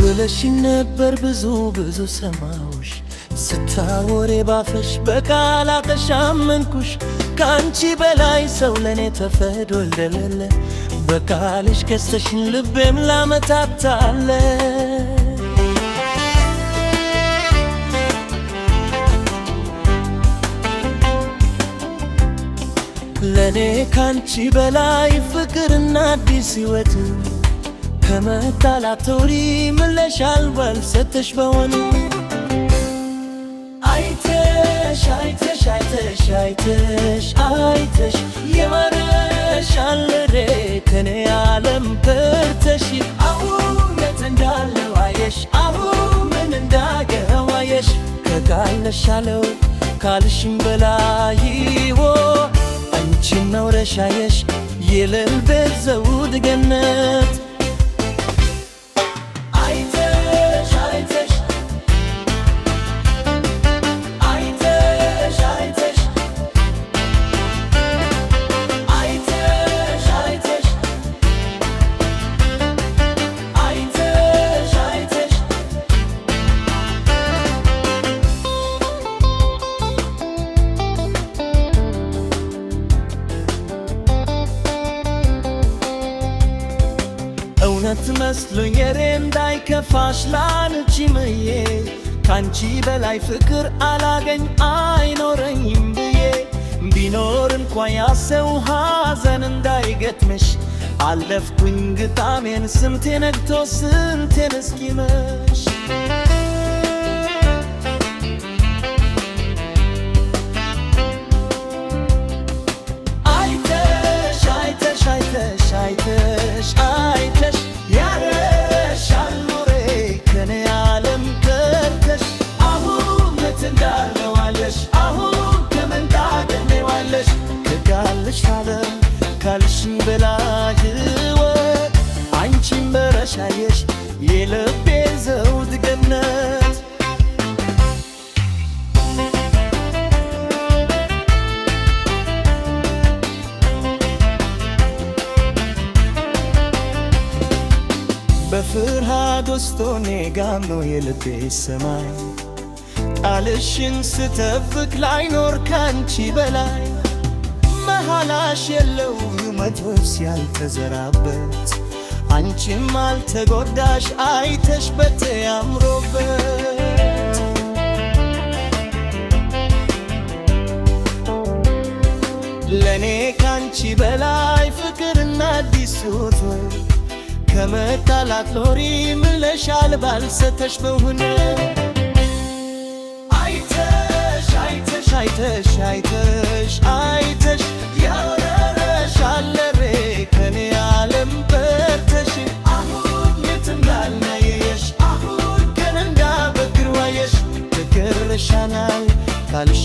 ብለሽኝ ነበር ብዙ ሰማሁሽ ስታወሪ ባፈሽ በቃላትሽ አመንኩሽ ካንቺ በላይ ሰው ለኔ ተፈቅዶ እንደሌለ በቃልሽ ከሰሽኝ ልቤም ላመታታለ ለኔ ካንቺ በላይ ፍቅርና አዲስ ሕይወት ከመጣላቶሪ ምለሻል ባልሰተሽ በሆነ አይተሽ አይተሽ አይተሽ አይተሽ አይተሽ የማረሻለሬ ከኔ ዓለም በርተሽ አሁን የት እንዳለው አየሽ አሁን ምን እንዳገው አየሽ ከቃልነሻለው ካልሽም በላይ አንቺን ነው ረሻየሽ የልቤ ዘውድ ገነት እውነት መስሎኝ የሬ እንዳይከፋሽ ላንቺ ምዬ ካንቺ በላይ ፍቅር አላገኝ አይኖረኝም ብዬ ቢኖር እንኳ ያሰው ሐዘን እንዳይገጥምሽ አለፍኩኝ ግጣሜን ስንቴ ነግቶ ስንቴን እስኪመሽ አይተሽ አይተሽ አይተሽ አይተሽ አይተሽ ያረሻል ኑሬ ከኔ ዓለም ከርተሽ አሁን የት እንዳለው አለሽ አሁን ከምን ታገኘዋለሽ ከቃልሽ ዓለም ካልሽኝ በላይ ሕይወት አንቺን በረሻየሽ የልቤ ዘውድ ገነት በፍርሃት ውስጥ ሆኜ ጋምኖ የልቤ ሰማይ ቃልሽን ስተብቅ ላይኖር ካንቺ በላይ መሃላሽ የለው መቶስ ያልተዘራበት አንቺም አልተጎዳሽ አይተሽ በተያምሮበት ለኔ ካንቺ በላይ ፍቅርና አዲስ ሕይወት ከመጣላት ሎሪ ምለሻል ባልሰተሽ በሆነ አይተሽ አይተሽ አይተሽ አይተሽ አይተሽ ያረሻለሬ ከኔ ዓለም በርተሽ አሁን የት እንዳልናየሽ አሁን ከነ እንዳበግር ዋየሽ ፍቅርሻናል ካልሽ